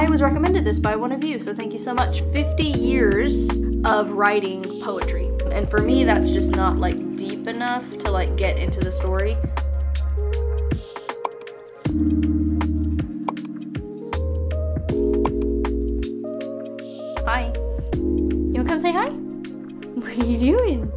I was recommended this by one of you, so thank you so much. 50 years of writing poetry. And for me, that's just not like deep enough to like get into the story. Hi. You wanna come say hi? What are you doing?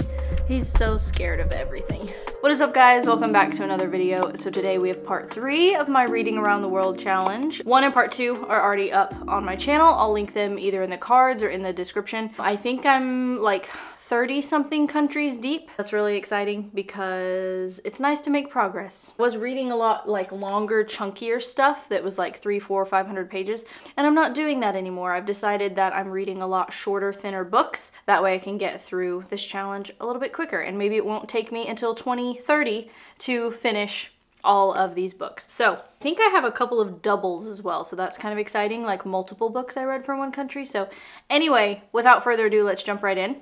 He's so scared of everything. What is up, guys? Welcome back to another video. So today we have part 3 of my Reading Around the World challenge. 1 and part 2 are already up on my channel. I'll link them either in the cards or in the description. I think I'm like 30 something countries deep. That's really exciting because it's nice to make progress. I was reading a lot like longer, chunkier stuff that was like 300, 400, 500 pages, and I'm not doing that anymore. I've decided that I'm reading a lot shorter, thinner books. That way I can get through this challenge a little bit quicker, and maybe it won't take me until 2030 to finish all of these books. So I think I have a couple of doubles as well, so that's kind of exciting, like multiple books I read from one country. So anyway, without further ado, let's jump right in.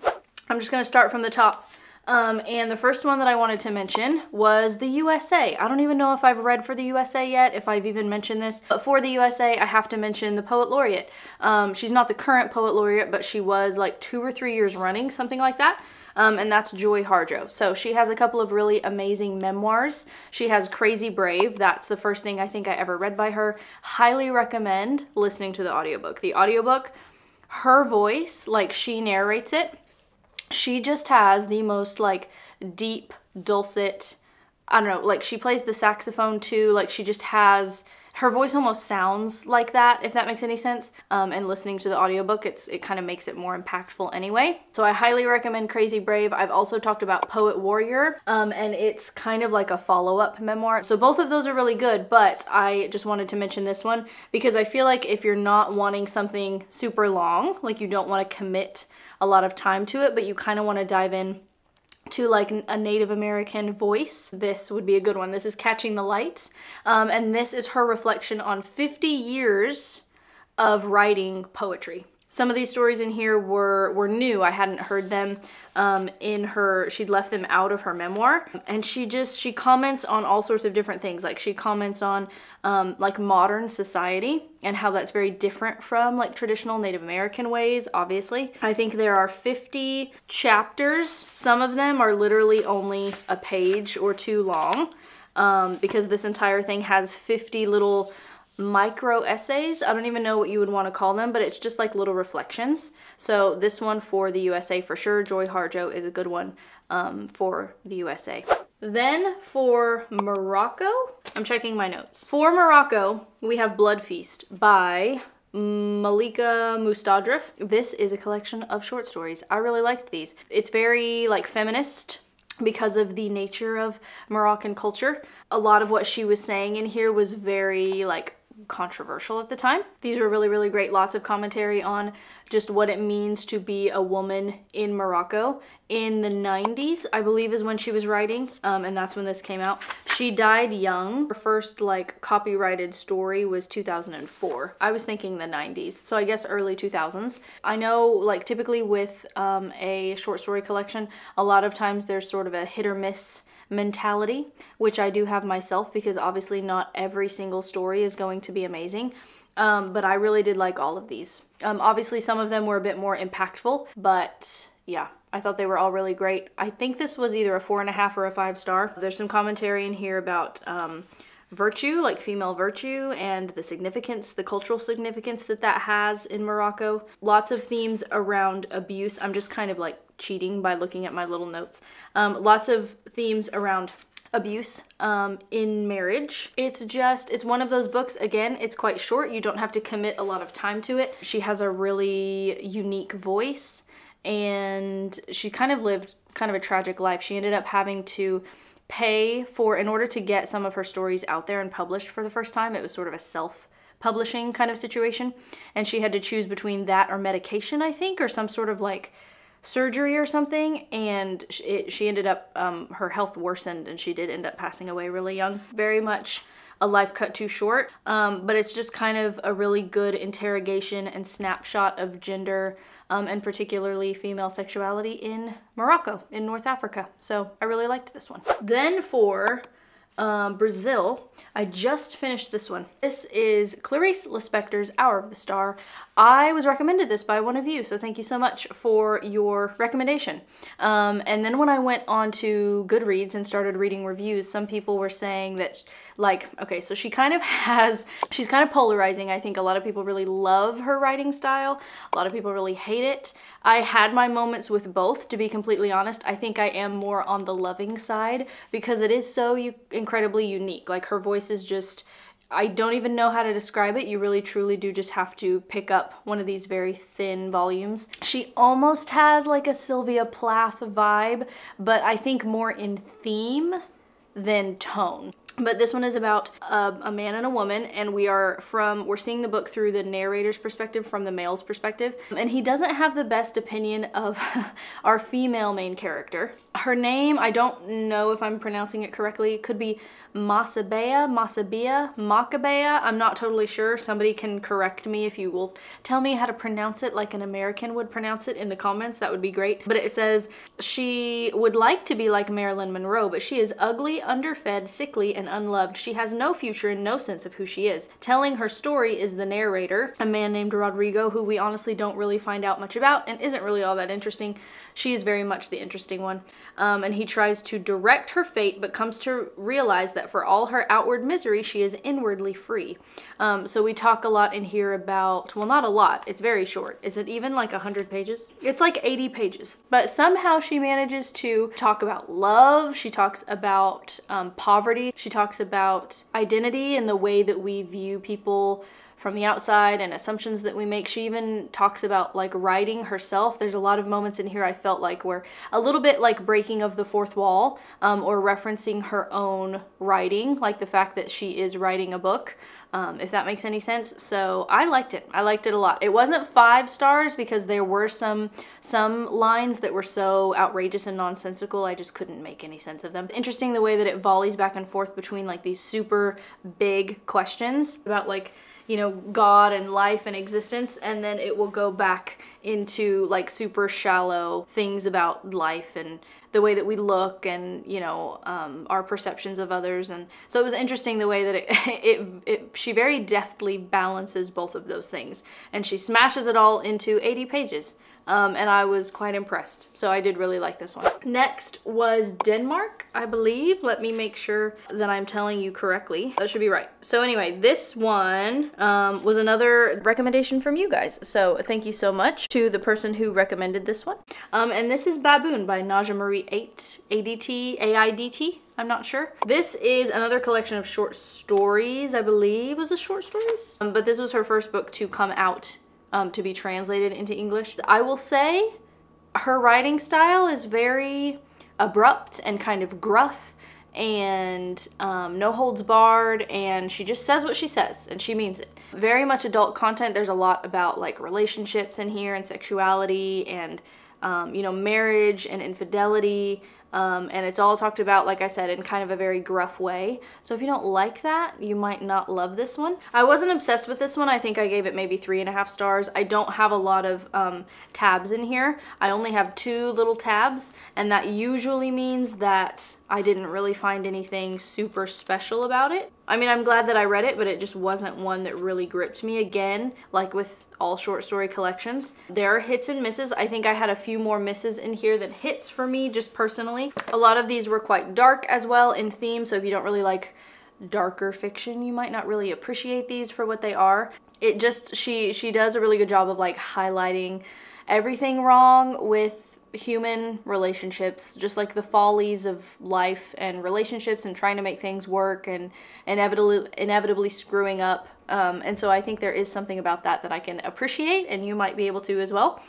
I'm just gonna start from the top. And the first one that I wanted to mention was the USA. I don't even know if I've read for the USA yet, if I've even mentioned this, but for the USA, I have to mention the Poet Laureate. She's not the current Poet Laureate, but she was like 2 or 3 years running, something like that. And that's Joy Harjo. So she has a couple of really amazing memoirs. She has Crazy Brave. That's the first thing I think I ever read by her. Highly recommend listening to the audiobook. The audiobook, her voice, like she narrates it, she just has the most like deep, dulcet, I don't know, like she plays the saxophone too, like she just has, her voice almost sounds like that, if that makes any sense. And listening to the audiobook, it kind of makes it more impactful anyway. So I highly recommend Crazy Brave. I've also talked about Poet Warrior, and it's kind of like a follow-up memoir. So both of those are really good, but I just wanted to mention this one because I feel like if you're not wanting something super long, like you don't want to commit a lot of time to it, but you kind of want to dive in to like a Native American voice, this would be a good one. This is Catching the Light, and this is her reflection on 50 years of writing poetry. Some of these stories in here were new. I hadn't heard them in her, she'd left them out of her memoir. And she comments on all sorts of different things. Like she comments on like modern society and how that's very different from like traditional Native American ways, obviously. I think there are 50 chapters. Some of them are literally only a page or 2 long because this entire thing has 50 little micro essays. I don't even know what you would want to call them, but it's just like little reflections. So this one for the USA for sure. Joy Harjo is a good one for the USA. Then for Morocco, I'm checking my notes. For Morocco, we have Blood Feast by Malika Mustadrif. This is a collection of short stories. I really liked these. It's very like feminist because of the nature of Moroccan culture. A lot of what she was saying in here was very like controversial at the time. These were really, really great. Lots of commentary on just what it means to be a woman in Morocco. In the 90s, I believe is when she was writing, and that's when this came out. She died young. Her first like copyrighted story was 2004. I was thinking the 90s, so I guess early 2000s. I know like typically with a short story collection, a lot of times there's sort of a hit or miss mentality, which I do have myself because obviously not every single story is going to be amazing. But I really did like all of these. Obviously some of them were a bit more impactful, but yeah, I thought they were all really great. I think this was either a 4.5 or a 5 star. There's some commentary in here about virtue, like female virtue, and the significance, the cultural significance that that has in Morocco. Lots of themes around abuse. I'm just kind of like cheating by looking at my little notes. Lots of themes around abuse in marriage. It's one of those books, again, it's quite short. You don't have to commit a lot of time to it. She has a really unique voice, and she kind of lived kind of a tragic life. She ended up having to pay for, in order to get some of her stories out there and published for the first time, it was sort of a self-publishing kind of situation, and she had to choose between that or medication, I think, or some sort of like surgery or something, and she ended up, her health worsened, and she did end up passing away really young. Very much a life cut too short, but it's just kind of a really good interrogation and snapshot of gender, and particularly female sexuality in Morocco, in North Africa. So I really liked this one. Then for Brazil. I just finished this one. This is Clarice Lispector's Hour of the Star. I was recommended this by one of you, so thank you so much for your recommendation. And then when I went on to Goodreads and started reading reviews, some people were saying that, like, okay, so she's kind of polarizing. I think a lot of people really love her writing style. A lot of people really hate it. I had my moments with both, to be completely honest. I think I am more on the loving side because it is so incredibly unique. Like, her voice is just, I don't even know how to describe it. You really truly do just have to pick up one of these very thin volumes. She almost has like a Sylvia Plath vibe, but I think more in theme than tone. But this one is about a man and a woman, and we're seeing the book through the narrator's perspective, from the male's perspective. And he doesn't have the best opinion of our female main character. Her name, I don't know if I'm pronouncing it correctly. It could be Macabea. I'm not totally sure. Somebody can correct me if you will tell me how to pronounce it like an American would pronounce it in the comments. That would be great. But it says she would like to be like Marilyn Monroe, but she is ugly, underfed, sickly, and unloved. She has no future and no sense of who she is. Telling her story is the narrator, a man named Rodrigo, who we honestly don't really find out much about and isn't really all that interesting. She is very much the interesting one. And he tries to direct her fate, but comes to realize that for all her outward misery, she is inwardly free. So we talk a lot in here about, well, not a lot, it's very short. Is it even like 100 pages? It's like 80 pages. But somehow she manages to talk about love. She talks about poverty. She talks about identity and the way that we view people from the outside and assumptions that we make. She even talks about like writing herself. There's a lot of moments in here I felt like were a little bit like breaking of the fourth wall, or referencing her own writing, like the fact that she is writing a book. If that makes any sense. So I liked it. I liked it a lot. It wasn't 5 stars because there were some lines that were so outrageous and nonsensical I just couldn't make any sense of them. It's interesting the way that it volleys back and forth between like these super big questions about, like, you know, God and life and existence, and then it will go back into like super shallow things about life and the way that we look and, you know, our perceptions of others. And so it was interesting the way that she very deftly balances both of those things, and she smashes it all into 80 pages. And I was quite impressed. So I did really like this one. Next was Denmark, I believe. Let me make sure that I'm telling you correctly. That should be right. So anyway, this one was another recommendation from you guys. So thank you so much to the person who recommended this one. And this is Baboon by Naja Marie AIDT. I'm not sure. This is another collection of short stories, I believe. Was it short stories? But this was her first book to come out, to be translated into English. I will say her writing style is very abrupt and kind of gruff, and no holds barred, and she just says what she says and she means it. Very much adult content. There's a lot about like relationships in here and sexuality and you know, marriage and infidelity. And it's all talked about, like I said, in kind of a very gruff way. So if you don't like that, you might not love this one. I wasn't obsessed with this one. I think I gave it maybe 3.5 stars. I don't have a lot of tabs in here. I only have 2 little tabs, and that usually means that I didn't really find anything super special about it. I mean, I'm glad that I read it, but it just wasn't one that really gripped me. Again, like with all short story collections, there are hits and misses. I think I had a few more misses in here than hits for me, just personally. A lot of these were quite dark as well in theme, so if you don't really like darker fiction, you might not really appreciate these for what they are. It just, she does a really good job of like highlighting everything wrong with human relationships, just like the follies of life and relationships and trying to make things work and inevitably screwing up. And so I think there is something about that I can appreciate, and you might be able to as well.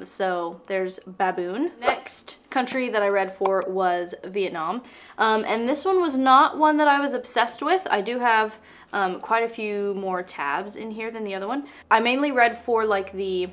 So there's Baboon. Next country that I read for was Vietnam. And this one was not one that I was obsessed with. I do have quite a few more tabs in here than the other one. I mainly read for like the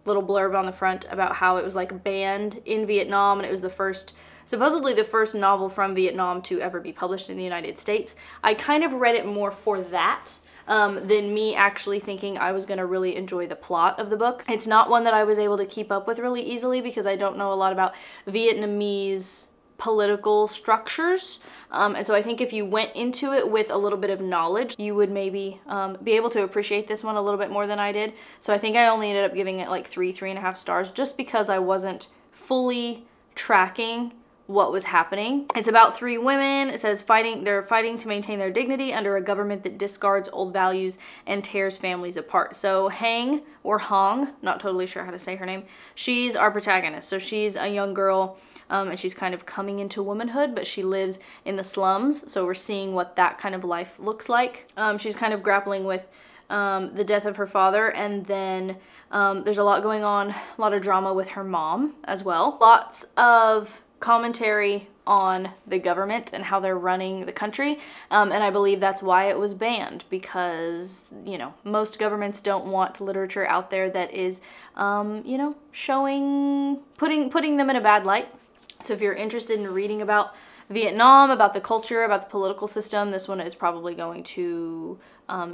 little blurb on the front about how it was like banned in Vietnam, and it was the first, supposedly the first novel from Vietnam to ever be published in the United States. I kind of read it more for that than me actually thinking I was gonna really enjoy the plot of the book. It's not one that I was able to keep up with really easily because I don't know a lot about Vietnamese political structures. And so I think if you went into it with a little bit of knowledge, you would maybe be able to appreciate this one a little bit more than I did. So I think I only ended up giving it like 3.5 stars, just because I wasn't fully tracking what was happening. It's about 3 women. It says they're fighting to maintain their dignity under a government that discards old values and tears families apart. So Hang, or Hong, not totally sure how to say her name, she's our protagonist. So she's a young girl, and she's kind of coming into womanhood, but she lives in the slums. So we're seeing what that kind of life looks like. She's kind of grappling with the death of her father, and then there's a lot going on, a lot of drama with her mom as well. Lots of commentary on the government and how they're running the country, and I believe that's why it was banned, because, you know, most governments don't want literature out there that is, you know, putting them in a bad light. So if you're interested in reading about Vietnam, about the culture, about the political system, this one is probably going to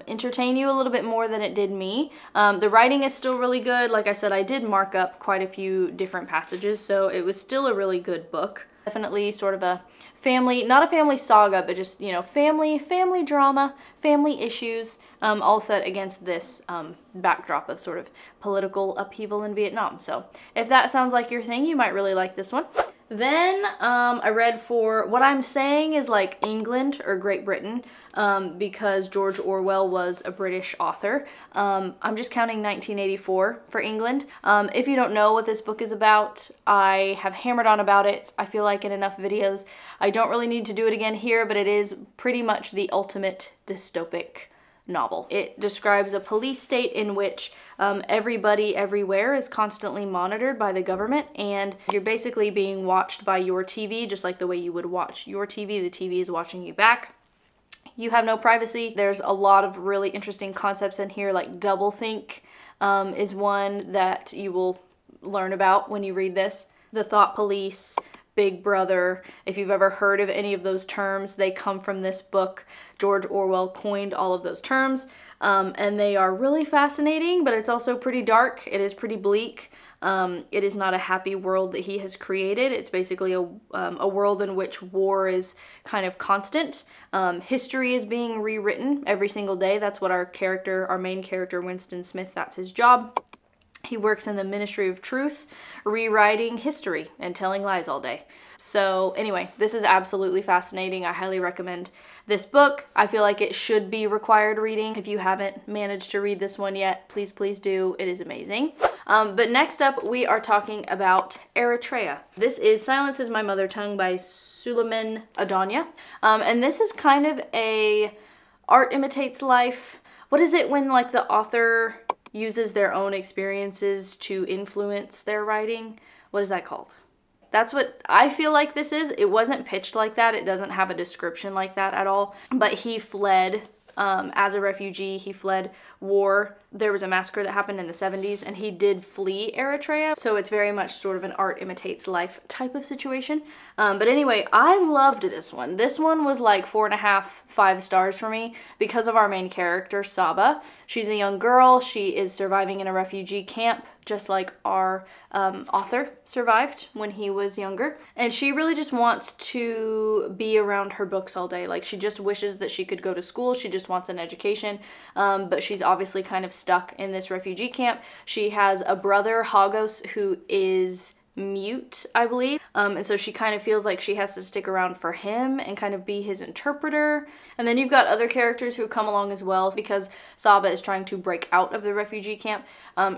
entertain you a little bit more than it did me. The writing is still really good. Like I said, I did mark up quite a few different passages, so it was still a really good book. Definitely sort of a family, not a family saga, but just, you know, family drama, family issues, all set against this backdrop of sort of political upheaval in Vietnam. So if that sounds like your thing, you might really like this one. Then I read, for what I'm saying is like England or Great Britain, because George Orwell was a British author. I'm just counting 1984 for England. If you don't know what this book is about, I have hammered on about it, I feel like, in enough videos. I don't really need to do it again here, but it is pretty much the ultimate dystopic novel. It describes a police state in which everybody everywhere is constantly monitored by the government, and you're basically being watched by your TV, just like the way you would watch your TV. The TV is watching you back. You have no privacy. There's a lot of really interesting concepts in here, like doublethink is one that you will learn about when you read this. The thought police, Big Brother, if you've ever heard of any of those terms, they come from this book. George Orwell coined all of those terms, and they are really fascinating, but it's also pretty dark. It is pretty bleak. It is not a happy world that he has created. It's basically a world in which war is kind of constant. History is being rewritten every single day. That's what our main character, Winston Smith, that's his job. He works in the Ministry of Truth, rewriting history and telling lies all day. So anyway, this is absolutely fascinating. I highly recommend this book. I feel like it should be required reading. If you haven't managed to read this one yet, please, please do. It is amazing. But next up, we are talking about Eritrea. This is Silence is My Mother Tongue by Suleiman Adanya. And this is kind of a art imitates life. What is it when like the author uses their own experiences to influence their writing? What is that called? That's what I feel like this is. It wasn't pitched like that. It doesn't have a description like that at all. But he fled as a refugee. He fled war. There was a massacre that happened in the 70s, and he did flee Eritrea. So it's very much sort of an art imitates life type of situation. But anyway, I loved this one. This one was like 4.5, 5 stars for me because of our main character, Saba. She's a young girl. She is surviving in a refugee camp, just like our author survived when he was younger. And she really just wants to be around her books all day. Like, she just wishes that she could go to school. She just wants an education. But she's obviously kind of stuck in this refugee camp. She has a brother, Hagos, who is mute, I believe. And so she kind of feels like she has to stick around for him and kind of be his interpreter. And then you've got other characters who come along as well, because Saba is trying to break out of the refugee camp.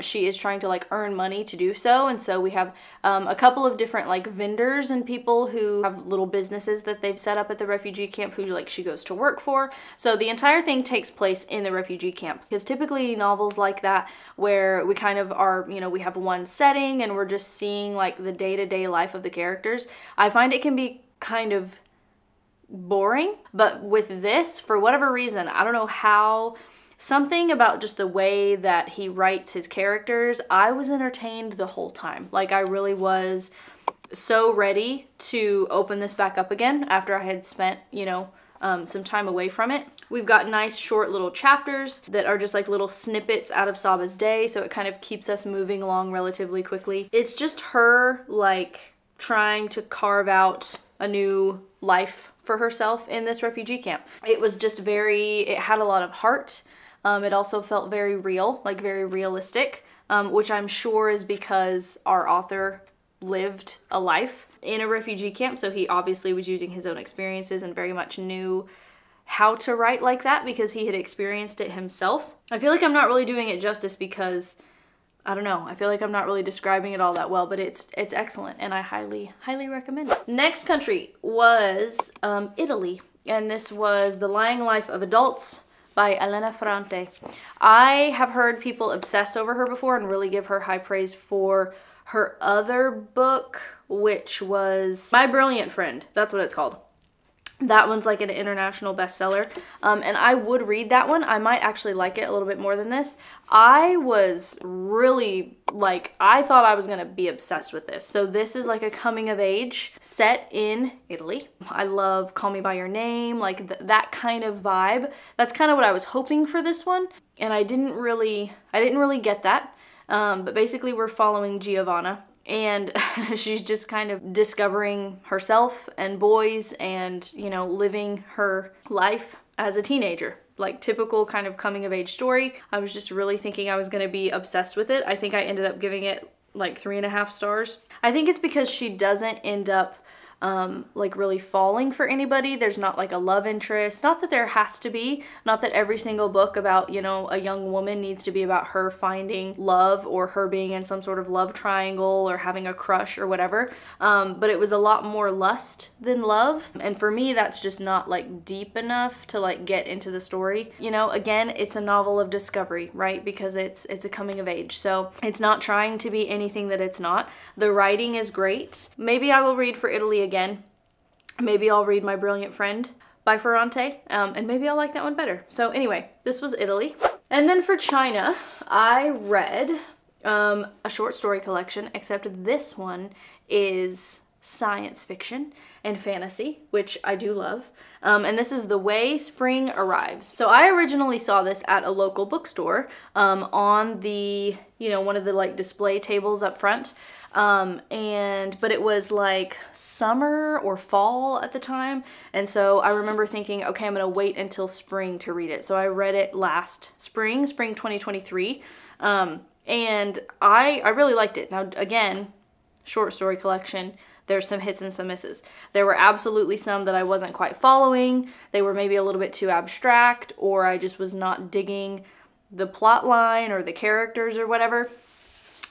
She is trying to like earn money to do so. And so we have a couple of different like vendors and people who have little businesses that they've set up at the refugee camp who like she goes to work for. So the entire thing takes place in the refugee camp, because typically novels like that where we kind of are, you know, we have one setting and we're just seeing like the day-to-day life of the characters, I find it can be kind of boring. But with this, for whatever reason, I don't know how, something about just the way that he writes his characters, I was entertained the whole time. Like, I really was so ready to open this back up again after I had spent, you know, some time away from it. We've got nice short little chapters that are just like little snippets out of Saba's day, so it kind of keeps us moving along relatively quickly. It's just her like trying to carve out a new life for herself in this refugee camp. It was just it had a lot of heart. It also felt very real, like very realistic, which I'm sure is because our author lived a life in a refugee camp. So he obviously was using his own experiences and very much knew how to write like that because he had experienced it himself. I feel like I'm not really doing it justice because, I don't know, I feel like I'm not really describing it all that well, but it's excellent and I highly recommend it. Next country was Italy, and this was The Lying Life of Adults by Elena Ferrante. I have heard people obsess over her before and really give her high praise for her other book, which was My Brilliant Friend. That's what it's called. That one's like an international bestseller, and I would read that one. I might actually like it a little bit more than this. I was really like, I thought I was gonna be obsessed with this. So this is like a coming of age set in Italy. I love Call Me By Your Name, like that kind of vibe. That's kind of what I was hoping for this one, and I didn't really get that. But basically we're following Giovanna, and she's just kind of discovering herself and boys and, you know, living her life as a teenager. Like typical kind of coming of age story. I was just really thinking I was going to be obsessed with it. I think I ended up giving it like 3.5 stars. I think it's because she doesn't end up like really falling for anybody. There's not like a love interest. Not that there has to be. Not that every single book about, you know, a young woman needs to be about her finding love or her being in some sort of love triangle or having a crush or whatever. But it was a lot more lust than love. And for me, that's just not like deep enough to like get into the story. You know, again, it's a novel of discovery, right? Because it's a coming of age. So it's not trying to be anything that it's not. The writing is great. Maybe I will read For Italy again. Maybe I'll read My Brilliant Friend by Ferrante, and maybe I'll like that one better. So anyway, this was Italy. And then for China, I read a short story collection, except this one is science fiction and fantasy, which I do love. And this is The Way Spring Arrives. So I originally saw this at a local bookstore on the, you know, one of the like display tables up front. But it was like summer or fall at the time. And so I remember thinking, okay, I'm gonna wait until spring to read it. So I read it last spring 2023. And I really liked it. Now again, short story collection, there's some hits and some misses. There were absolutely some that I wasn't quite following. They were maybe a little bit too abstract, or I just was not digging the plot line or the characters or whatever.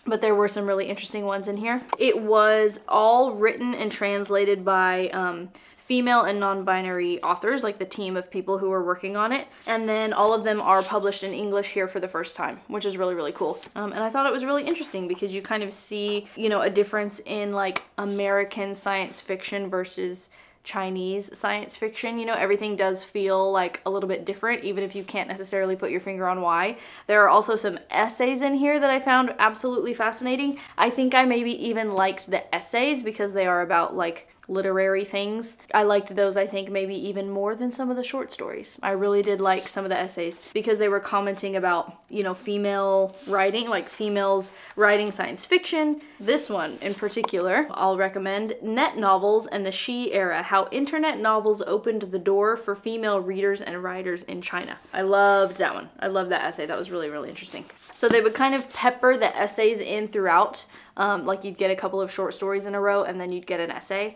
But there were some really interesting ones in here. It was all written and translated by female and non-binary authors, like the team of people who were working on it. And then all of them are published in English here for the first time, which is really cool. And I thought it was really interesting because you kind of see, you know, a difference in like American science fiction versus Chinese science fiction. You know, everything does feel like a little bit different, even if you can't necessarily put your finger on why. There are also some essays in here that I found absolutely fascinating. I think I maybe even liked the essays because they are about like literary things. I liked those, I think, maybe even more than some of the short stories. I really did like some of the essays because they were commenting about, you know, female writing, like females writing science fiction. This one in particular, I'll recommend, Net Novels and the She Era, How Internet Novels Opened the Door for Female Readers and Writers in China. I loved that one. I loved that essay. That was really interesting. So they would kind of pepper the essays in throughout. Like you'd get a couple of short stories in a row and then you'd get an essay.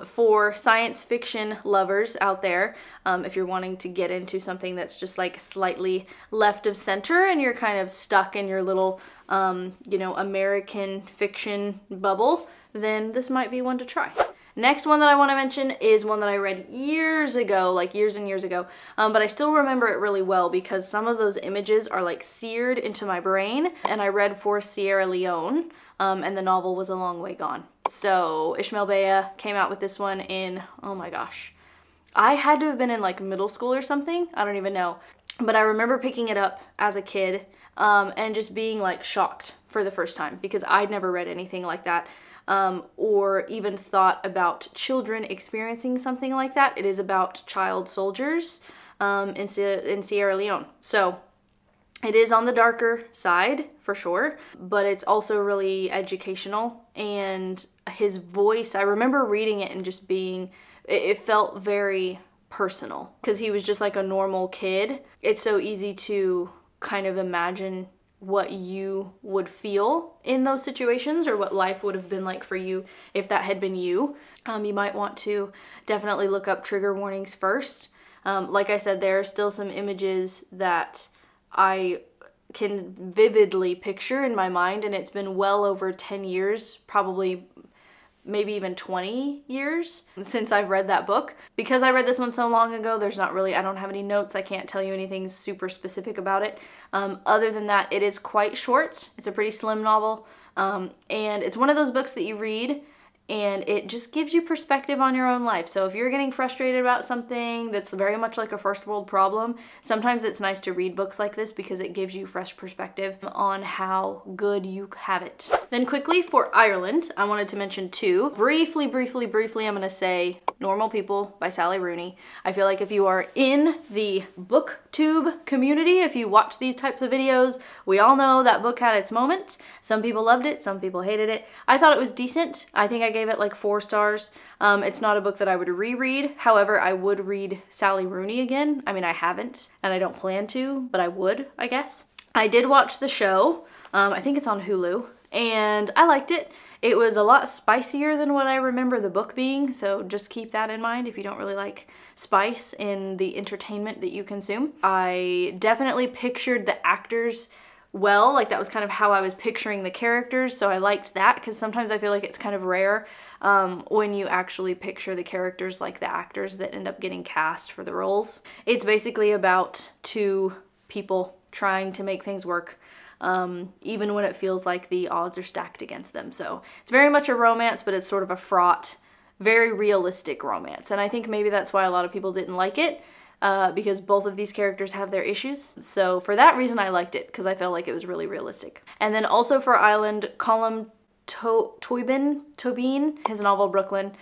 For science fiction lovers out there, if you're wanting to get into something that's just like slightly left of center and you're kind of stuck in your little, you know, American fiction bubble, then this might be one to try. Next one that I want to mention is one that I read years ago, like years and years ago, but I still remember it really well because some of those images are like seared into my brain. And I read For Sierra Leone, and the novel was A Long Way Gone. So Ishmael Bea came out with this one in, oh my gosh, I had to have been in like middle school or something. I don't even know. But I remember picking it up as a kid and just being like shocked for the first time because I'd never read anything like that. Or even thought about children experiencing something like that. It is about child soldiers in Sierra Leone. So It is on the darker side, for sure, but it's also really educational. And his voice, I remember reading it and just being, it felt very personal because he was just like a normal kid. It's so easy to kind of imagine what you would feel in those situations or what life would have been like for you if that had been you. You might want to definitely look up trigger warnings first. Like I said, there are still some images that I can vividly picture in my mind, and it's been well over 10 years, probably maybe even 20 years since I've read that book. Because I read this one so long ago, there's not really, I don't have any notes. I can't tell you anything super specific about it. Other than that, it is quite short. It's a pretty slim novel. And it's one of those books that you read and it just gives you perspective on your own life. So if you're getting frustrated about something that's very much like a first world problem, sometimes it's nice to read books like this because it gives you fresh perspective on how good you have it. Then quickly for Ireland, I wanted to mention two. Briefly, I'm gonna say Normal People by Sally Rooney. I feel like if you are in the booktube community, if you watch these types of videos, we all know that book had its moment. Some people loved it, some people hated it. I thought it was decent. I think I gave it like 4 stars. It's not a book that I would reread. However, I would read Sally Rooney again. I mean, I haven't, and I don't plan to, but I would, I guess. I did watch the show. I think it's on Hulu, and I liked it. It was a lot spicier than what I remember the book being, so just keep that in mind if you don't really like spice in the entertainment that you consume. I definitely pictured the actors well, like that was kind of how I was picturing the characters, so I liked that because sometimes I feel like it's kind of rare when you actually picture the characters like the actors that end up getting cast for the roles. It's basically about 2 people trying to make things work, even when it feels like the odds are stacked against them. So it's very much a romance, but it's sort of a fraught, very realistic romance. And I think maybe that's why a lot of people didn't like it, because both of these characters have their issues. So for that reason, I liked it, because I felt like it was really realistic. And then also for Ireland, Colm Tóibín, his novel Brooklyn,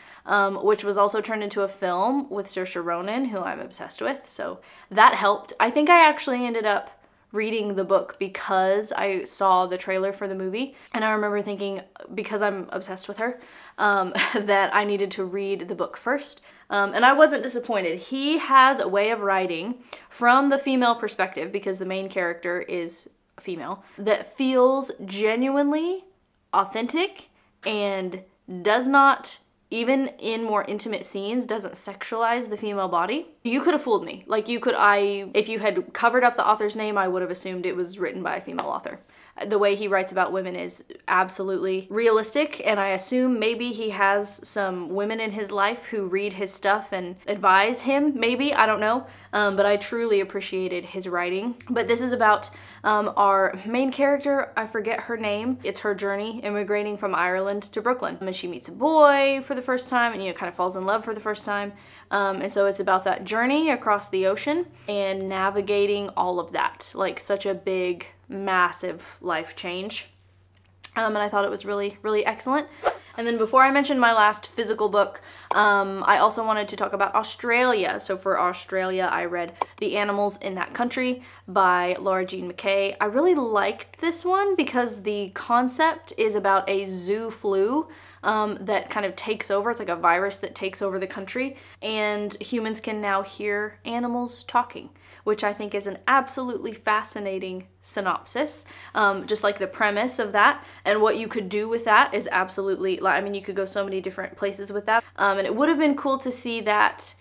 which was also turned into a film with Saoirse Ronan, who I'm obsessed with. So that helped. I think I actually ended up reading the book because I saw the trailer for the movie, and I remember thinking, because I'm obsessed with her, that I needed to read the book first, and I wasn't disappointed. He has a way of writing from the female perspective, because the main character is female, that feels genuinely authentic and does not, even in more intimate scenes, doesn't sexualize the female body. You could have fooled me. Like you could, if you had covered up the author's name, I would have assumed it was written by a female author. The way he writes about women is absolutely realistic, and I assume maybe he has some women in his life who read his stuff and advise him, maybe, I don't know, but I truly appreciated his writing. But this is about our main character, I forget her name. It's her journey immigrating from Ireland to Brooklyn. And she meets a boy for the first time and, you know, kind of falls in love for the first time. And so it's about that journey across the ocean and navigating all of that, like such a big, massive life change. And I thought it was really, really excellent. And then before I mention my last physical book, I also wanted to talk about Australia. So for Australia, I read The Animals in That Country by Laura Jean McKay. I really liked this one because the concept is about a zoo flu that kind of takes over. It's like a virus that takes over the country, and humans can now hear animals talking, which I think is an absolutely fascinating synopsis. Just like the premise of that and what you could do with that is absolutely, I mean, you could go so many different places with that. And it would have been cool to see that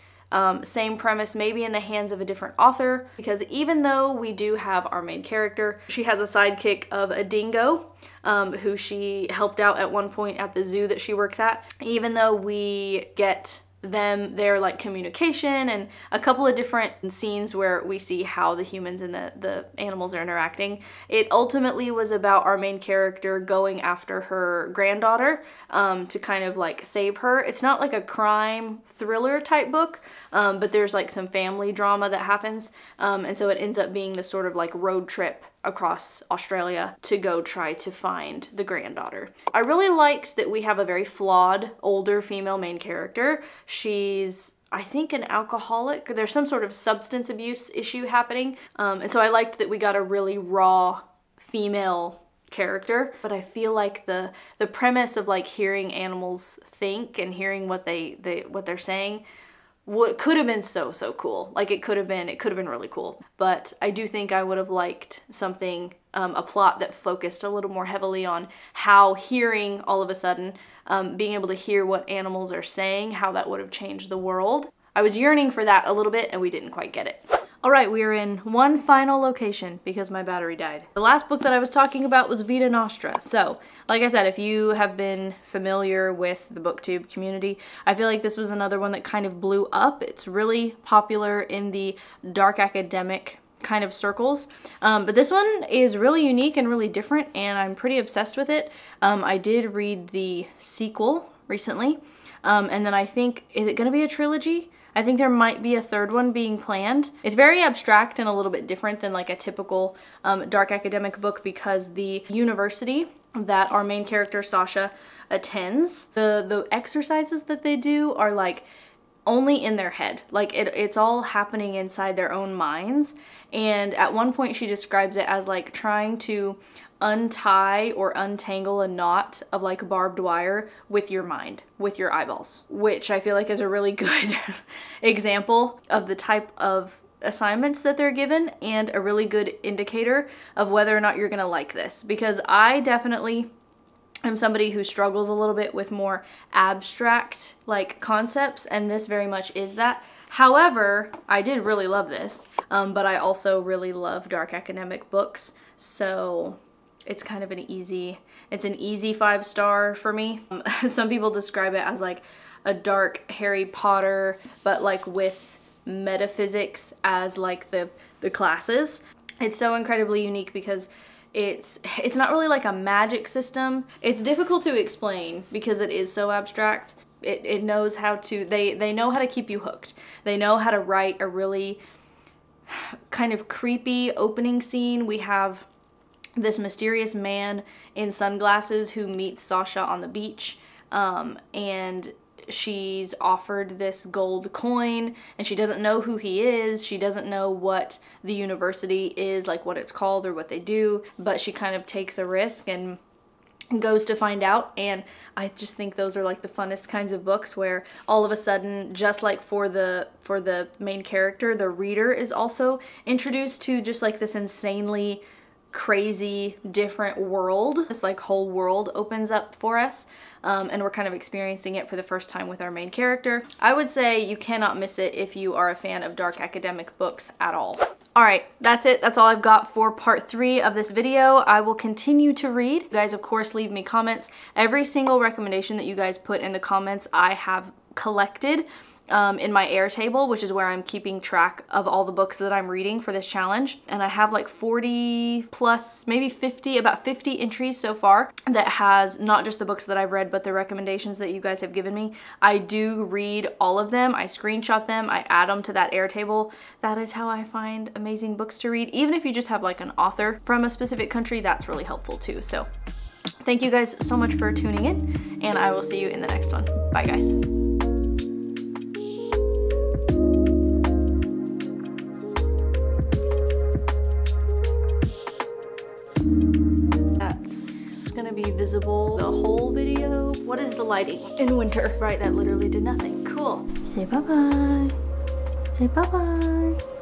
same premise maybe in the hands of a different author, because even though we do have our main character, she has a sidekick of a dingo who she helped out at one point at the zoo that she works at. Even though we get their like communication and a couple of different scenes where we see how the humans and the animals are interacting, it ultimately was about our main character going after her granddaughter to kind of like save her. It's not like a crime thriller type book, but there's like some family drama that happens, and so it ends up being this sort of like road trip across Australia to go try to find the granddaughter. I really liked that we have a very flawed older female main character. She's I think, an alcoholic. There's some sort of substance abuse issue happening. And so I liked that we got a really raw female character, but I feel like the premise of like hearing animals think and hearing what they're saying could have been so cool. Like it could have been really cool. But I do think I would have liked something, a plot that focused a little more heavily on how hearing all of a sudden, being able to hear what animals are saying, how that would have changed the world. I was yearning for that a little bit and we didn't quite get it. All right, we are in one final location because my battery died. The last book that I was talking about was Vita Nostra. So, like I said, if you have been familiar with the BookTube community, I feel like this was another one that kind of blew up. It's really popular in the dark academic kind of circles. But this one is really unique and really different, and I'm pretty obsessed with it. I did read the sequel recently, and then I think, is it going to be a trilogy? I think there might be a third one being planned. It's very abstract and a little bit different than like a typical dark academic book because the university that our main character Sasha attends, the exercises that they do are like only in their head. Like it's all happening inside their own minds. And at one point she describes it as like trying to untie or untangle a knot of like barbed wire with your mind, with your eyeballs, which I feel like is a really good example of the type of assignments that they're given and a really good indicator of whether or not you're gonna like this, because I definitely am somebody who struggles a little bit with more abstract like concepts, and this very much is that. However, I did really love this, but I also really love dark academic books, so it's kind of an easy 5-star for me. Some people describe it as like a dark Harry Potter, but like with metaphysics as like the classes. It's so incredibly unique because it's not really like a magic system. It's difficult to explain because it is so abstract. It knows how to, they know how to keep you hooked. They know how to write a really kind of creepy opening scene. We have this mysterious man in sunglasses who meets Sasha on the beach, and she's offered this gold coin and she doesn't know who he is. She doesn't know what the university is, like what it's called or what they do, but she kind of takes a risk and goes to find out. And I just think those are like the funnest kinds of books where all of a sudden, just like for the main character, the reader is also introduced to just like this insanely crazy different world. This like whole world opens up for us, and we're kind of experiencing it for the first time with our main character. I would say you cannot miss it if you are a fan of dark academic books at all. Alright, that's it. That's all I've got for part 3 of this video. I will continue to read. You guys, of course, leave me comments. Every single recommendation that you guys put in the comments I have collected in my Airtable, which is where I'm keeping track of all the books that I'm reading for this challenge. And I have like 40 plus, maybe 50, about 50 entries so far that has not just the books that I've read, but the recommendations that you guys have given me. I do read all of them. I screenshot them. I add them to that Airtable. That is how I find amazing books to read. Even if you just have like an author from a specific country, that's really helpful too. So thank you guys so much for tuning in, and I will see you in the next one. Bye guys. Gonna be visible the whole video. What is the lighting in winter? Right, that literally did nothing. Cool. Say bye-bye. Say bye-bye.